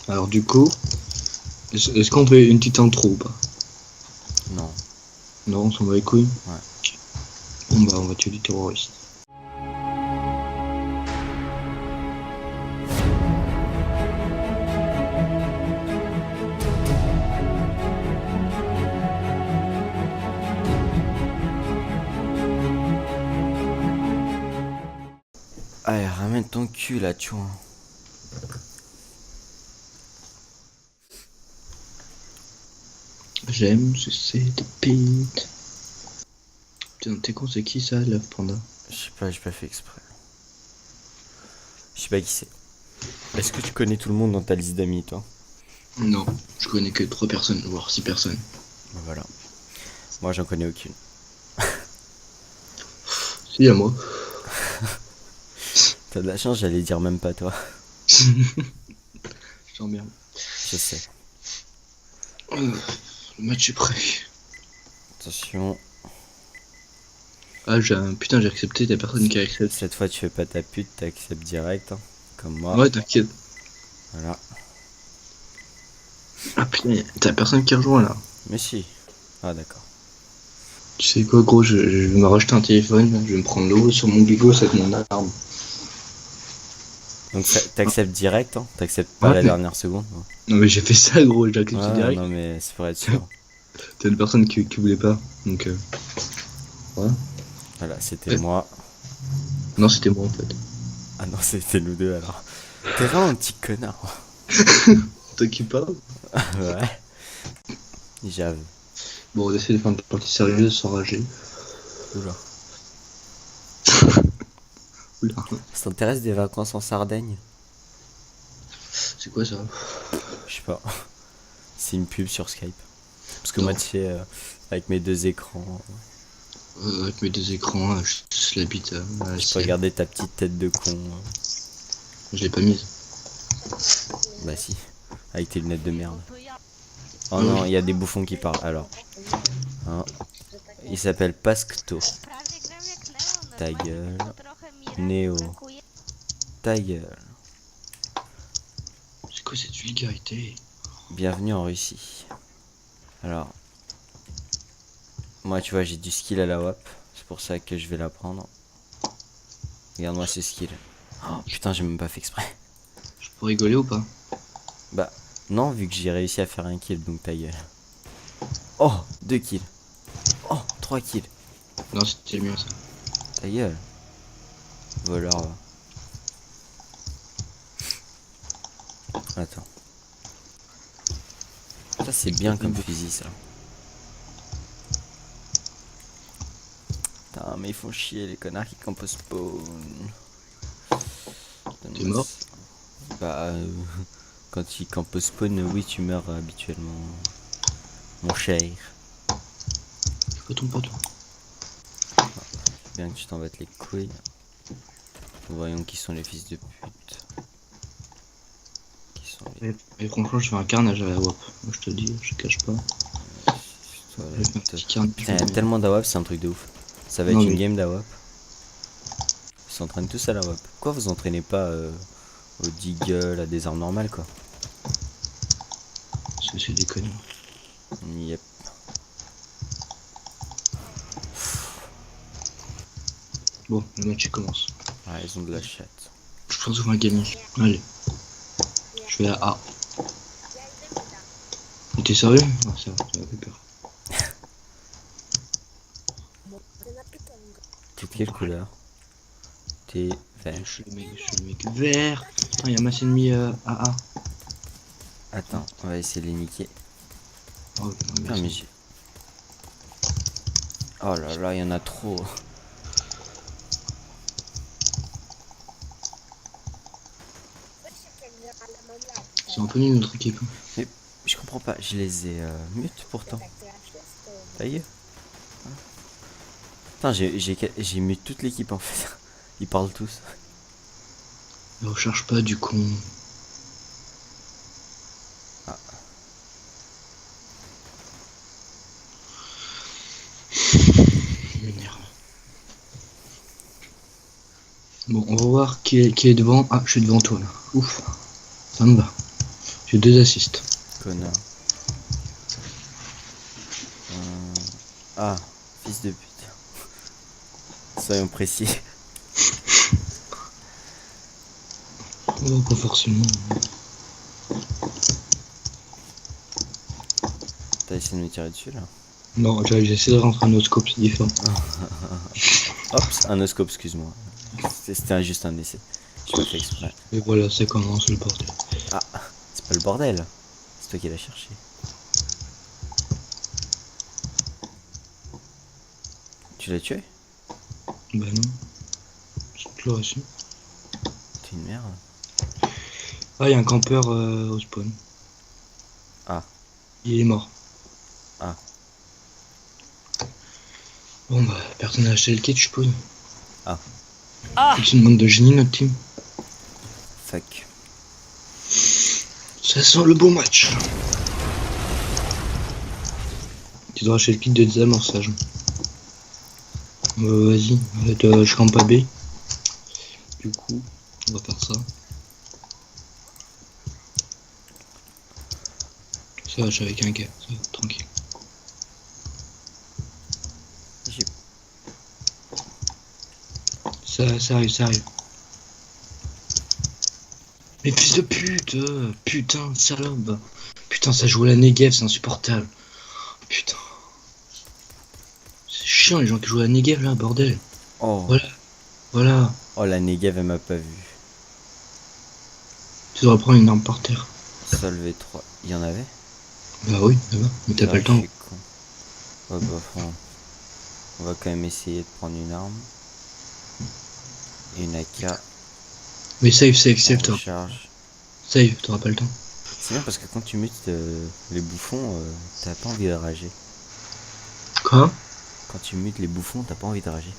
Alors du coup, est-ce qu'on fait une petite intro ou pas? Non. Non, on s'en va les couilles. Ouais. Bon bah on va tuer du terroriste. Allez, ramène ton cul là, tu vois. J'aime sucer des pites. Putain, t'es con, c'est qui ça, Love Panda? Je sais pas, j'ai pas fait exprès. Je sais pas qui c'est. Est-ce que tu connais tout le monde dans ta liste d'amis, toi? Non, je connais que 3 personnes, voire 6 personnes. Bah voilà. Moi, j'en connais aucune. Si, à moi. T'as de la chance, j'allais dire même pas toi. Je t'emmerde. Je sais. Le match est prêt. Attention, Ah, putain, j'ai accepté, t'as personne qui a accepté. cette fois tu fais pas ta pute, t'acceptes direct, hein, comme moi. Ouais, t'inquiète. Voilà. Ah putain, t'as personne qui rejoint là. Mais si. Ah d'accord. Tu sais quoi, gros, je vais me racheter un téléphone, je vais me prendre l'eau sur mon bigot, ça va être mon arme. Donc t'acceptes direct, hein? T'acceptes pas Ouais, la mais- dernière seconde, hein. Non mais j'ai fait ça, gros, j'ai accepté Ouais, direct. non mais c'est pour être sûr. T'as une personne qui voulait pas, donc ouais. Voilà, c'était Ouais. moi. Non, c'était moi en fait. Ah non, c'était nous deux alors. T'es vraiment un petit connard. Toi qui parles. Ouais. J'avoue. Bon, on essaie de faire une partie sérieuse sans rager. Oula. Oula. Ça t'intéresse des vacances en Sardaigne? C'est quoi ça? Je sais pas. C'est une pub sur Skype. Parce que Non. moi, tu sais, avec mes deux écrans, Avec mes 2 écrans, je l'habite à la je peux sienne. regarder ta petite tête de con. Je l'ai pas mise. Bah si, avec tes lunettes de merde. Oh Oui. non, il y a des bouffons qui parlent. Alors, hein, il s'appelle Pascto. Ta gueule. Néo. Ta gueule. C'est quoi cette vulgarité? Bienvenue en Russie. Alors, moi tu vois, j'ai du skill à la WAP. C'est pour ça que je vais l'apprendre. Regarde-moi ce skill. Oh putain, j'ai même pas fait exprès. Je peux rigoler ou pas? Bah, non, vu que j'ai réussi à faire un kill, donc ta gueule. Oh, 2 kills. Oh, 3 kills. Non, c'était le mien ça. Ta gueule. Voleur. Va. Attends. Ça, c'est bien comme fusil, ça. Putain, mais ils font chier, les connards qui campent au spawn. T'es mort? Bah, quand ils campent au spawn, oui, tu meurs habituellement. Mon cher. C'est quoi ton pote? Bien que tu t'en battes les couilles. Voyons qui sont les fils de pute. Qui sont les... Et franchement, je fais un carnage à la WAP. Moi, je te dis, je cache pas. Je fais un petit carnage. Putain, y a tellement d'AWAP, c'est un truc de ouf. Ça va Non, être une mais- game d'AWAP. Ils s'entraînent tous à la WAP. Pourquoi vous entraînez pas au deagle, à des armes normales, quoi? Parce que c'est des conneries. Yep. Bon, le match il commence. Ah, ils ont de la chatte. Je pense qu'on va gagner. Allez. Je vais à A. Mais t'es sérieux? Ah, ça va, fait peur. T'es de quelle couleur? T'es vert. Je suis le mec vert. Putain, y'a masse ennemi à A. Attends, on va essayer de les niquer. Oh, Putain, mais j'ai... Oh là là, il y en a trop. C'est un peu nul notre équipe. Mais je comprends pas, je les ai mute pourtant. Ça y est. Putain, j'ai mute toute l'équipe en fait. Ils parlent tous. Ne recherche pas du con. Ah. Il m'énerve. Bon, on va voir qui est devant. Ah, je suis devant toi là. Ouf. Ça me va. J'ai 2 assists. Connard. Ah, fils de pute. Soyons précis. Oh, pas forcément. T'as essayé de me tirer dessus là? Non, j'ai essayé de rentrer un oscope, c'est différent. Hop, un oscope, excuse-moi. C'était juste un essai. J'ai pas fait exprès. Et voilà, ça commence le bordel. Ah, c'est pas le bordel. C'est toi qui l'as cherché. Tu l'as tué? Bah non. C'est toujours ici. T'es une merde. Ah, y'a un campeur au spawn. Ah. Il est mort. Ah. Bon bah, personne n'a acheté le kit, je suppose. Ah. C'est une bande de génie, notre team. Fuck. Ça sent le beau match. Tu dois acheter le kit de désamorçage. Vas-y, je campe pas B. Du coup, on va faire ça. Ça va, je suis avec un gars, ça va, tranquille. Ça arrive, ça arrive. Mais fils de pute, putain, salope. Putain, ça joue à la Negev, c'est insupportable. Putain. C'est chiant les gens qui jouent à la Negev là, bordel. Oh. Voilà. Voilà. Oh, la Negev, elle m'a pas vu. Tu dois prendre une arme par terre. Solvé 3. Il y en avait? Bah oui, là-bas. Mais t'as pas le temps. Ouais, bah, on va quand même essayer de prendre une arme. Et une AK. Mais save, toi. Charge. Save, t'auras pas le temps. C'est bien parce que quand tu mutes les bouffons, t'as pas envie de rager. Quoi? Quand tu mutes les bouffons, t'as pas envie de rager.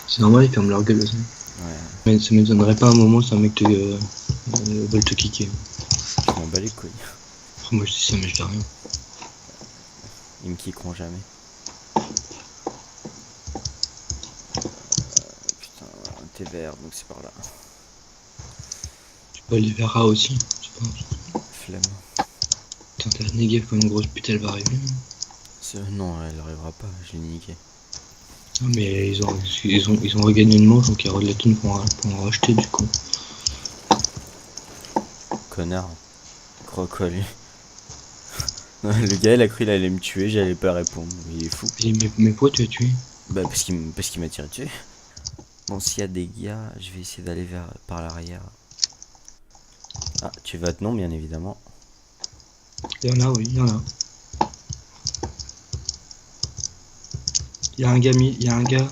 C'est normal, ils ferment leur gueule aussi. Ouais. Mais ça m'étonnerait pas un moment si un mec veut te kicker. Je m'en bats les couilles. Oh, moi je dis ça, mais je dis rien. Ils me kickeront jamais. Putain, t'es vert, donc c'est par là. Tu peux aller vers A aussi, je pense. Flemme. Putain, t'as la Negev comme une grosse pute, elle va arriver. Non, elle arrivera pas, je l'ai niqué. Non, mais ils ont regagné une manche, donc il y aura de la thune pour en racheter du coup. Connard. Crois quoi lui? Non, le gars il a cru qu'il allait me tuer, j'allais pas répondre. Il est fou. Mais pourquoi tu as tué? Bah parce qu'il m'a tiré dessus. Bon, s'il y a des gars, je vais essayer d'aller par l'arrière. Ah, tu votes non, bien évidemment. Il y en a, oui, il y en a. Il y a un gars.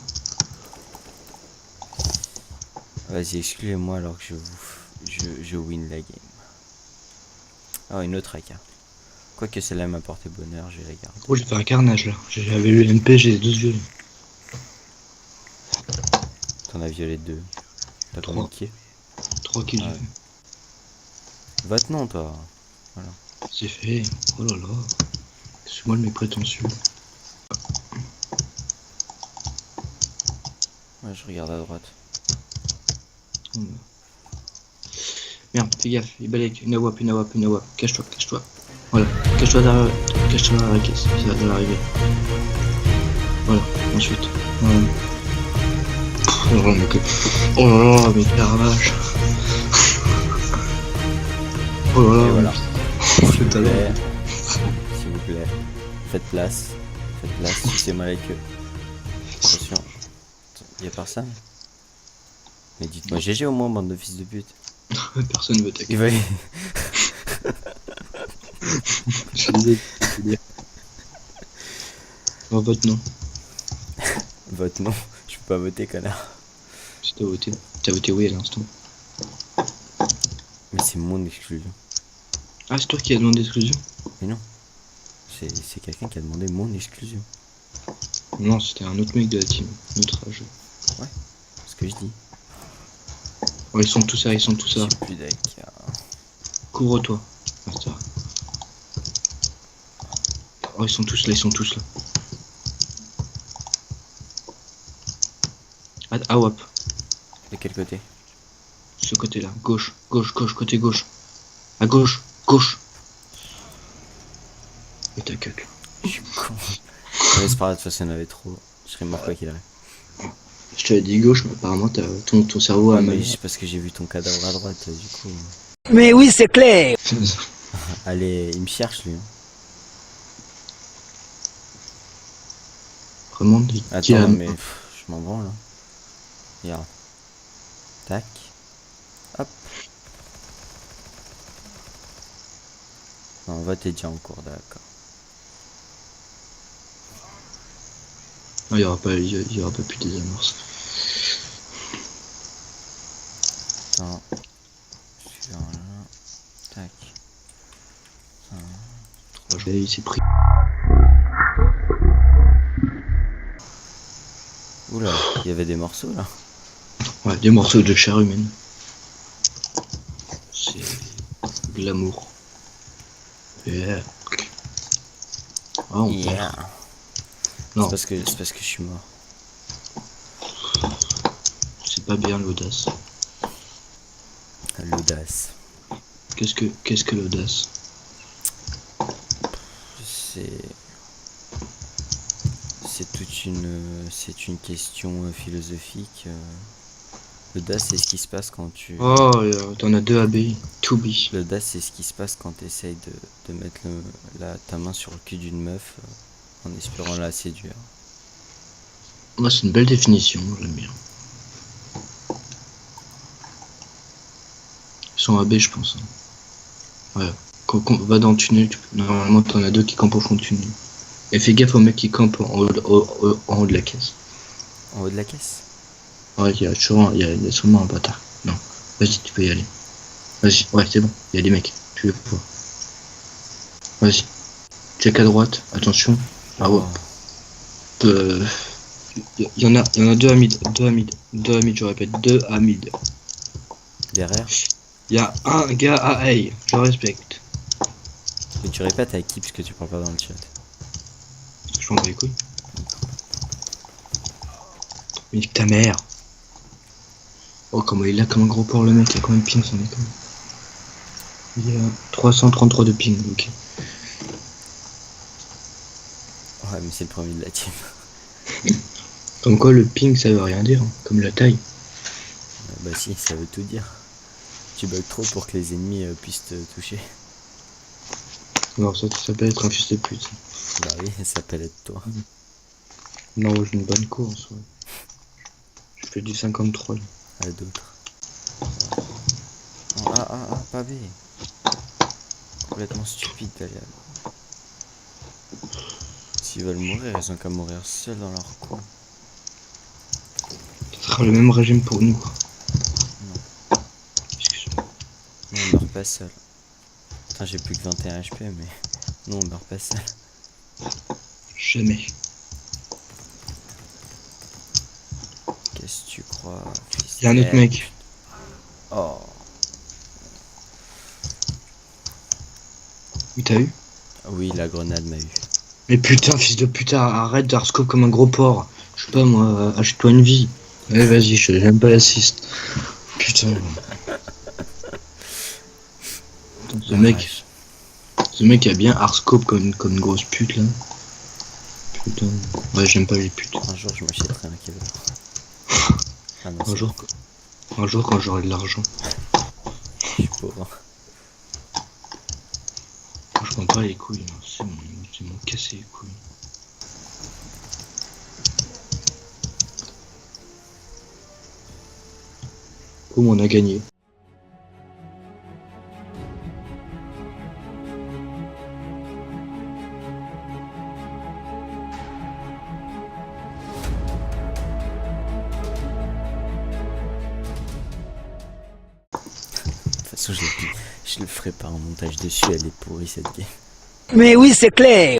Vas-y, excusez-moi alors que je win la game. Ah, une autre AK. Quoique celle-là m'a porté bonheur, je vais la garder. Oh, j'ai fait un carnage là. J'avais eu MP, j'ai 12 violets. T'en as violé 2. T'as combien de kills? 3 kills j'ai fait. Vote non, toi. Voilà. C'est fait. Oh là là. C'est moi le mec prétentieux. Ouais, je regarde à droite. Oh, merde, fais gaffe, il balèque. Une awap. Cache-toi. Voilà, cache-toi derrière la caisse, ça va arriver. Voilà, ensuite. Voilà. Oh là là, mais caravache. Oh là là, et voilà. S'il vous plaît. S'il vous plaît. Faites place, sucez-moi la queue. Attention. Y'a personne? Mais dites-moi GG au moins, bande de fils de pute. Personne veut t'accueillir. Il va... Je suis désolé. On vote non. Vote non, je peux pas voter, connard. Si t'as voté oui à l'instant. Mais c'est mon exclusion. Ah, c'est toi qui as demandé exclusion? Mais non. C'est quelqu'un qui a demandé mon exclusion. Non, c'était un autre mec de la team, notre âge. Ouais, c'est ce que je dis. Oh, ils sont tous là. J'ai plus d'AK. Couvre-toi. Ah, ça. Oh, ils sont tous là. Ah, hop. De quel côté? Ce côté-là. Gauche, côté gauche. À gauche. Gauche. Et ta cac. Je suis con. Ouais, c'est pas grave, de toute façon, il y en avait trop. Je serais mort quoi qu'il arrive. Je t'avais dit gauche, mais apparemment ton cerveau a Mais mal. c'est parce que j'ai vu ton cadavre à droite, du coup. Mais oui, c'est clair. Allez, il me cherche lui. Vraiment, Attends, mais je m'en branle. Hein. Regarde. Tac. Hop. Non, on va t'es déjà en cours, d'accord. il y aura pas plus des amorces. Attends. Je suis là. Tac. Il s'est pris. Oula, il y avait des morceaux là. Ouais, des morceaux de chair humaine. C'est de l'amour. Yeah. Ah, on perd. Yeah. Non, C'est parce que je suis mort. c'est pas bien l'audace. L'audace. Qu'est-ce que l'audace? C'est une question philosophique. L'audace, c'est ce qui se passe quand tu. Oh, t'en as deux AB. To be. L'audace, c'est ce qui se passe quand tu essayes de mettre ta main sur le cul d'une meuf en espérant la séduire. Moi, c'est une belle définition, j'aime bien. Ils sont AB, je pense. Hein. Ouais. Quand on va dans le tunnel, normalement, t'en as deux qui campent au fond du tunnel. Et fais gaffe aux mecs qui campent en haut de la caisse. En haut de la caisse? Ouais, il y a sûrement un bâtard. Non, vas-y, tu peux y aller. Vas-y, ouais, c'est bon, il y a des mecs, tu veux voir. Vas-y, check à droite, attention. Ah ouais. Il y en a deux à mid, je répète, deux à mid. Derrière? Il y a un gars à A, je respecte. Et tu répètes avec qui, parce que tu parles pas dans le chat. Je m'en bats les couilles. Mais nique ta mère. Oh, comment il a comme un gros porc le mec, il a combien de ping son école? Il a 333 de ping, ok. Ouais, mais c'est le premier de la team. Comme quoi le ping ça veut rien dire, hein, comme la taille. Bah si, ça veut tout dire. Tu bugs trop pour que les ennemis puissent te toucher. Alors ça peut être un fils de pute. Bah oui, ça peut être toi. Non, j'ai une bonne course, ouais. Je fais du 53 là. À d'autres. Oh, pavé. Complètement stupide d'aller à... S'ils veulent mourir, ils ont qu'à mourir seuls dans leur coin. Ce sera le même régime pour nous. Non. Excuse-moi. Non, on meurt pas seul. Putain, j'ai plus que 21 HP, mais non, on meurt pas seul. Jamais. Qu'est-ce que tu crois, fils? Il y a un autre mec. Oh. Il t'a eu? Oui, la grenade m'a eu. Mais putain, fils de putain, arrête d'arscope comme un gros porc. Je sais pas moi, achète-toi une vie. Ouais, vas-y, j'aime pas l'assist. Putain. Ce mec a bien hardscope comme une grosse pute là. Putain. Ouais, j'aime pas les putes. Un jour, je m'achèterai un kebab. Ah non, Un jour quand j'aurai de l'argent. je suis pauvre. Je prends pas les couilles, hein. C'est mon cassé les couilles. Boum, on a gagné. De toute façon, je le ferai pas en montage dessus, elle est pourrie cette game. Mais oui, c'est clair.